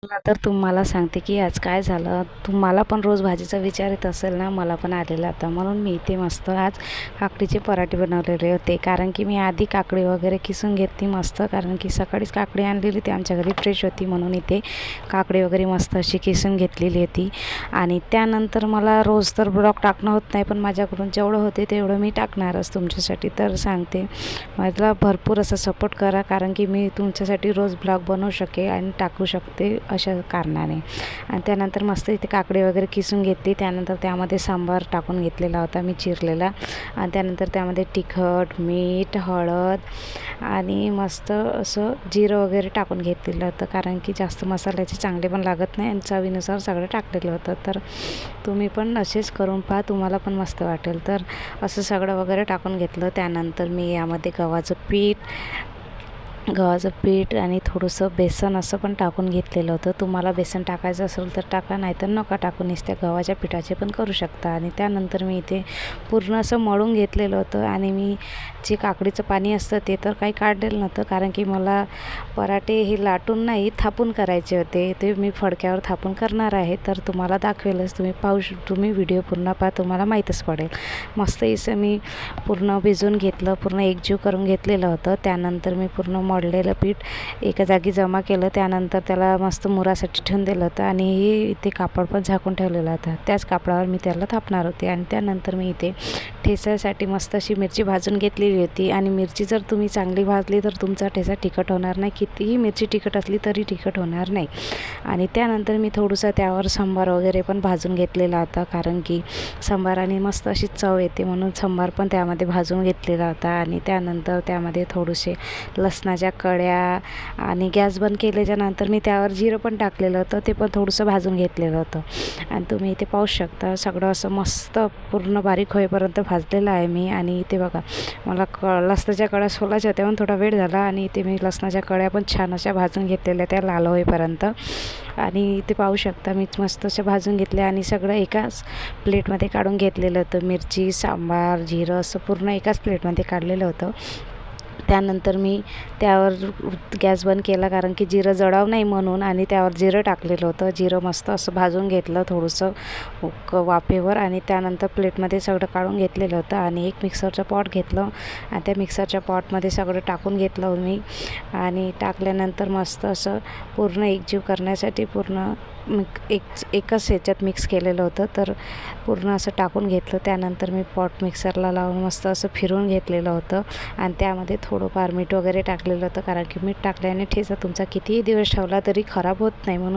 मला तर तुम्हाला सांगते की आज काय झालं. तुम्हाला पण रोज भाजीचा विचार येत असेल ना, मला पण आलेला होता. म्हणून मी इथे मस्त आज काकडीचे पराठे बनवलेले होते. कारण की मी आधी काकडी वगैरे किसून घेतली मस्त, कारण की सकाळीच काकडी आणलेली ती आमच्या घरी फ्रेश होती, म्हणून इथे काकडी वगैरे मस्त अशी किसून घेतलेली होती. आणि त्यानंतर मला रोज तर ब्लॉग टाकणं होत नाही, पण माझ्याकडून जेवढं होते तेवढं मी टाकणारच तुमच्यासाठी. तर सांगते, मला भरपूर असं सपोर्ट करा, कारण की मी तुमच्यासाठी रोज ब्लॉग बनवू शकेल आणि टाकू शकते अशा कारणाने. आणि त्यानंतर मस्त इथे काकडी वगैरे किसून घेतली. त्यानंतर त्यामध्ये सांबार टाकून घेतलेला होता मी चिरलेला. आणि त्यानंतर त्यामध्ये तिखट, मीठ, हळद आणि मस्त असं जिरं वगैरे टाकून घेतलेलं होतं, कारण की जास्त मसाल्याचे चांगले पण लागत नाही आणि चवीनुसार सगळं टाकलेलं होतं. तर तुम्ही पण असेच करून पहा, तुम्हाला पण मस्त वाटेल. तर असं सगळं वगैरे टाकून घेतलं. त्यानंतर मी यामध्ये गव्हाचं पीठ आणि थोडंसं बेसन असं पण टाकून घेतलेलं होतं. तुम्हाला बेसन टाकायचं असेल तर टाका, नाहीतर नका टाकू, नुसत्या गव्हाच्या पिठाचे पण करू शकता. आणि त्यानंतर मी इथे पूर्ण असं मळून घेतलेलं होतं. आणि मी जे काकडीचं पाणी असतं ते तर काही काढलेलं नव्हतं, कारण की मला पराठे हे लाटून नाही थापून करायचे होते. ते मी फडक्यावर थापून करणार आहे, तर तुम्हाला दाखवेलच. तुम्ही व्हिडिओ पूर्ण पहा, तुम्हाला माहीतच पडेल. मस्त असं मी पूर्ण भिजवून घेतलं, पूर्ण एकजीव करून घेतलेलं होतं. त्यानंतर मी पूर्ण मळलेलं पीठ एका जागी जमा केलं. त्यानंतर त्याला मस्त मुरासाठी ठेवून दिलं होतं आणि इथे कापड पण झाकून ठेवलेला होता. त्याच कापडावर मी त्याला थापणार होते. आणि त्यानंतर मी इथे ठेचासाठी मस्त अशी मिरची भाजून घेतलेली होती. आणि मिरची जर तुम्ही चांगली भाजली तर तुमचा ठेचा तिखट होणार नाही, कितीही मिरची तिखट असली तरी तिखट होणार नाही. आणि त्यानंतर मी थोडंसं त्यावर सांबार वगैरे पण भाजून घेतलेला होता, कारण की सांबाराने मस्त अशी चव येते, म्हणून सांबार पण त्यामध्ये भाजून घेतलेला होता. आणि त्यानंतर त्यामध्ये थोडेसे लसणाच्या कळ्या आणि गॅस बंद केल्याच्यानंतर मी त्यावर जिरं पण टाकलेलं होतं, ते पण थोडंसं भाजून घेतलेलं होतं. आणि तुम्ही इथे पाहू शकता सगळं असं मस्त पूर्ण बारीक होईपर्यंत भाजलेलं आहे मी. आणि इथे बघा, मला लसणाच्या कळ्या सोलायच्या होत्या, पण थोडा वेळ झाला. आणि इथे मी लसणाच्या कळ्या पण छान अशा भाजून घेतलेल्या त्या लाल होईपर्यंत. आणि इथे पाहू शकता मी मस्त अशा भाजून घेतल्या आणि सगळं एकाच प्लेटमध्ये काढून घेतलेलं होतं. मिरची, सांबार, जिरं असं पूर्ण एकाच प्लेटमध्ये काढलेलं होतं. त्यानंतर मी त्यावर गॅस बंद केला, कारण की जिरं जळावं नाही म्हणून. आणि त्यावर जिरं टाकलेलं होतं. जिरं मस्त असं भाजून घेतलं थोडंसं वाफेवर. आणि त्यानंतर प्लेटमध्ये सगळं काढून घेतलेलं होतं. आणि एक मिक्सरचं पॉट घेतलं आणि त्या मिक्सरच्या पॉटमध्ये सगळं टाकून घेतलं मी. आणि टाकल्यानंतर मस्त असं पूर्ण एकजीव करण्यासाठी पूर्ण एकच ह्याच्यात मिक्स केलेलं होतं, तर पूर्ण असं टाकून घेतलं. त्यानंतर मी पॉट मिक्सरला लावून मस्त असं फिरवून घेतलेलं होतं. आणि त्यामध्ये थोडंफार मीठ वगैरे टाकलेलं होतं, कारण की मीठ टाकल्याने ठेचा तुमचा कितीही दिवस ठेवला तरी खराब होत नाही, म्हणून